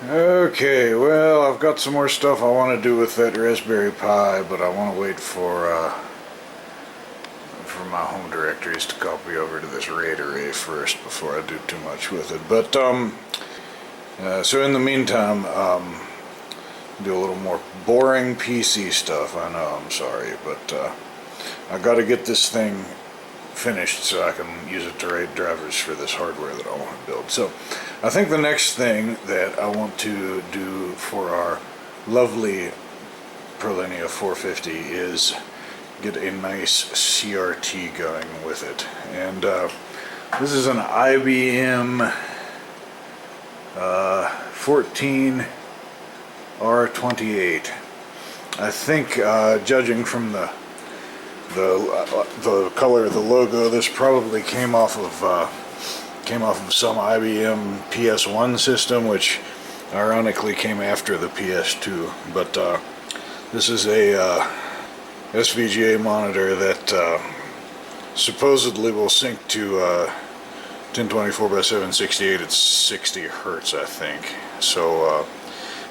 Okay, well, I've got some more stuff I want to do with that Raspberry Pi, but I want to wait for my home directories to copy over to this RAID array first before I do too much with it. But so in the meantime, do a little more boring PC stuff. I know, I'm sorry, but I got to get this thing finished so I can use it to RAID drivers for this hardware that I want to build. So I think the next thing that I want to do for our lovely ProLinea 450 is get a nice CRT going with it. And this is an IBM 14R28. I think, judging from the color of the logo, this probably came off of some IBM PS1 system, which ironically came after the PS2. But this is a SVGA monitor that supposedly will sync to 1024x768 at 60 hertz, I think. So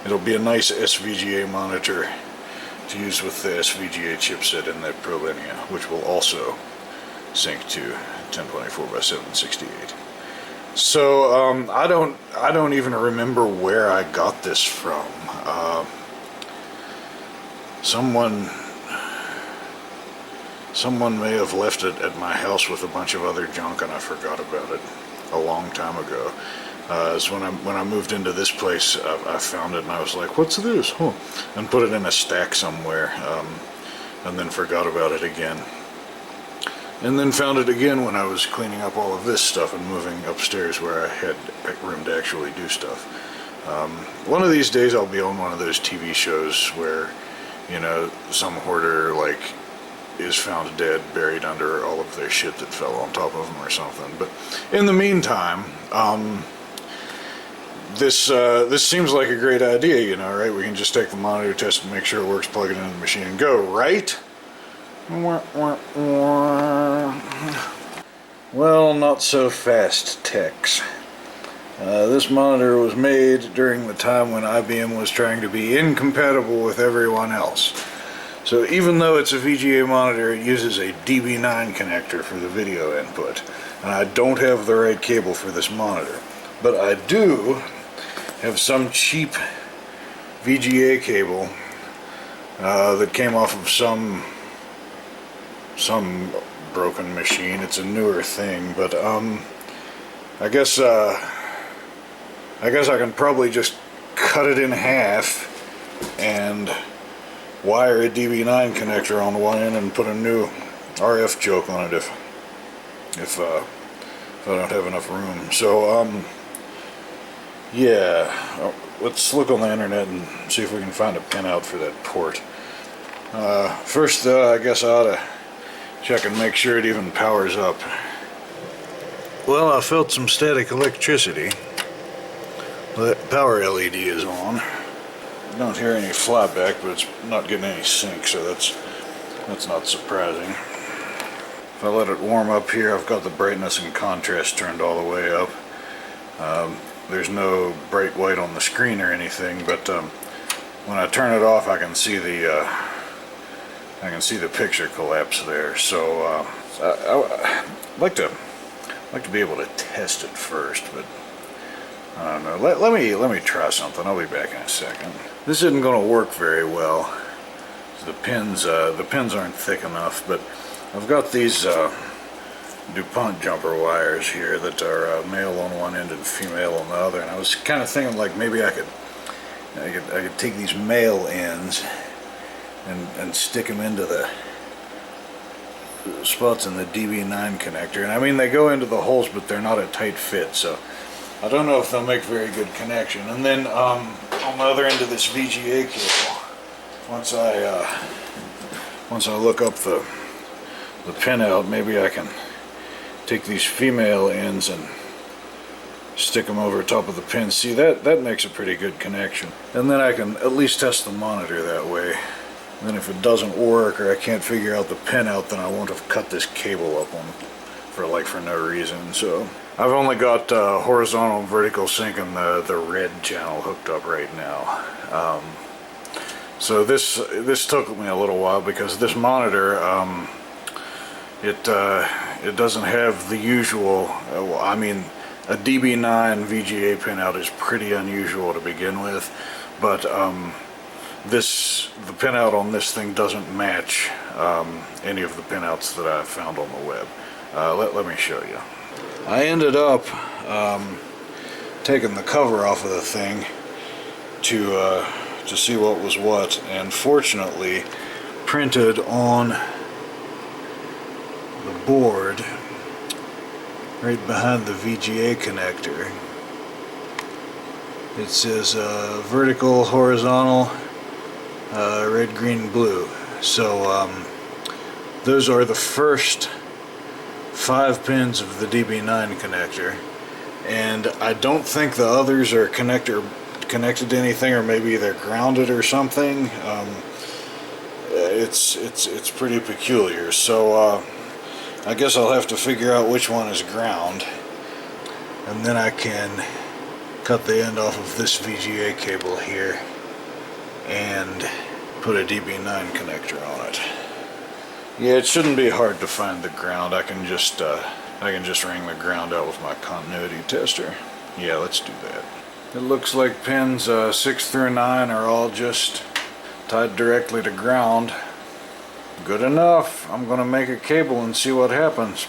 it'll be a nice SVGA monitor to use with the SVGA chipset in that ProLinea, which will also sync to 1024x768. So I don't even remember where I got this from. Someone may have left it at my house with a bunch of other junk, and I forgot about it a long time ago. So when I moved into this place, I found it and I was like, "What's this?" Huh. And put it in a stack somewhere, and then forgot about it again. And then found it again when I was cleaning up all of this stuff and moving upstairs where I had room to actually do stuff. One of these days I'll be on one of those TV shows where, you know, some hoarder like is found dead, buried under all of their shit that fell on top of them or something. But in the meantime, this seems like a great idea, you know, right? We can just take the monitor, test and make sure it works, plug it into the machine and go, right? Well, not so fast, techs. This monitor was made during the time when IBM was trying to be incompatible with everyone else. So even though it's a VGA monitor, it uses a DB9 connector for the video input. And I don't have the right cable for this monitor. But I do have some cheap VGA cable that came off of some broken machine. It's a newer thing, but I guess I can probably just cut it in half and wire a DB9 connector on one end and put a new RF choke on it if I don't have enough room. So yeah, let's look on the internet and see if we can find a pinout for that port. First though, I guess I ought to check and make sure it even powers up. Well, I felt some static electricity. The power LED is on. I don't hear any flyback, but it's not getting any sync, so that's not surprising. If I let it warm up here, I've got the brightness and contrast turned all the way up. There's no bright white on the screen or anything, but when I turn it off, I can see the picture collapse there. So I'd like to be able to test it first, but I don't know. Let me try something. I'll be back in a second. This isn't going to work very well. The pins aren't thick enough, but I've got these DuPont jumper wires here that are male on one end and female on the other, and I was kind of thinking like maybe I could take these male ends and stick them into the spots in the DB9 connector. And I mean, they go into the holes, but they're not a tight fit, so I don't know if they'll make very good connection. And then on the other end of this VGA cable, once I look up the pinout, maybe I can take these female ends and stick them over top of the pin. See, that makes a pretty good connection. And then I can at least test the monitor that way. And then if it doesn't work or I can't figure out the pinout, then I won't have cut this cable up on for no reason. So I've only got horizontal and vertical sync and the red channel hooked up right now. So this took me a little while because this monitor it doesn't have the usual. I mean, a DB9 VGA pinout is pretty unusual to begin with, but the pinout on this thing doesn't match any of the pinouts that I've found on the web. Let me show you. I ended up taking the cover off of the thing to see what was what, and fortunately printed on the board right behind the VGA connector, it says vertical, horizontal, red, green, blue. So those are the first 5 pins of the DB9 connector, and I don't think the others are connected to anything, or maybe they're grounded or something. It's pretty peculiar. So I guess I'll have to figure out which one is ground, and then I can cut the end off of this VGA cable here and put a DB9 connector on it. Yeah, it shouldn't be hard to find the ground. I can just ring the ground out with my continuity tester. Yeah, let's do that. It looks like pins 6 through 9 are all just tied directly to ground. Good enough. I'm gonna make a cable and see what happens.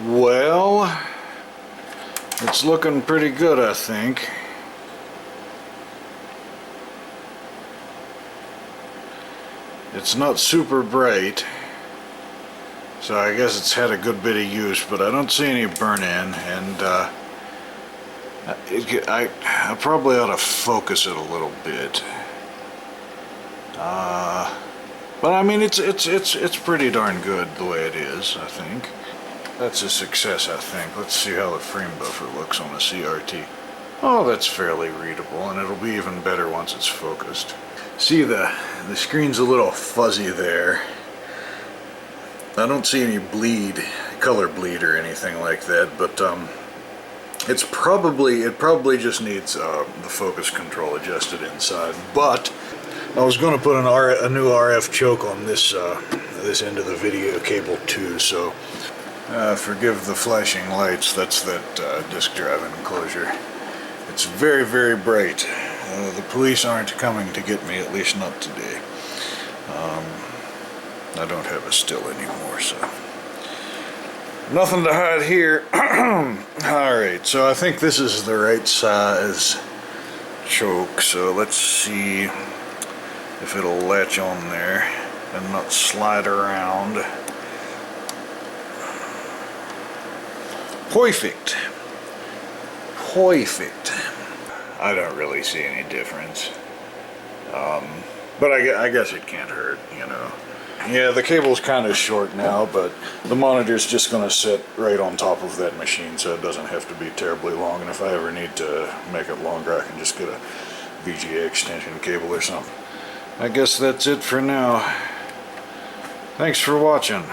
Well, it's looking pretty good, I think. It's not super bright, so I guess it's had a good bit of use, but I don't see any burn-in, and I probably ought to focus it a little bit. But I mean, it's pretty darn good the way it is, I think. That's a success, I think. Let's see how the frame buffer looks on a CRT. Oh, that's fairly readable, and it'll be even better once it's focused. See, the screen's a little fuzzy there. I don't see any color bleed or anything like that, but it probably just needs the focus control adjusted inside. But I was going to put a new RF choke on this this end of the video cable too, so forgive the flashing lights. That's that disk drive enclosure. It's very, very bright. The police aren't coming to get me, at least not today. I don't have a still anymore, so nothing to hide here. Alright, so I think this is the right size choke, so let's see if it'll latch on there and not slide around. Perfect. Perfect. I don't really see any difference. But I guess it can't hurt, you know. Yeah, the cable's kind of short now, but the monitor's just going to sit right on top of that machine, so it doesn't have to be terribly long. And if I ever need to make it longer, I can just get a VGA extension cable or something. I guess that's it for now. Thanks for watching.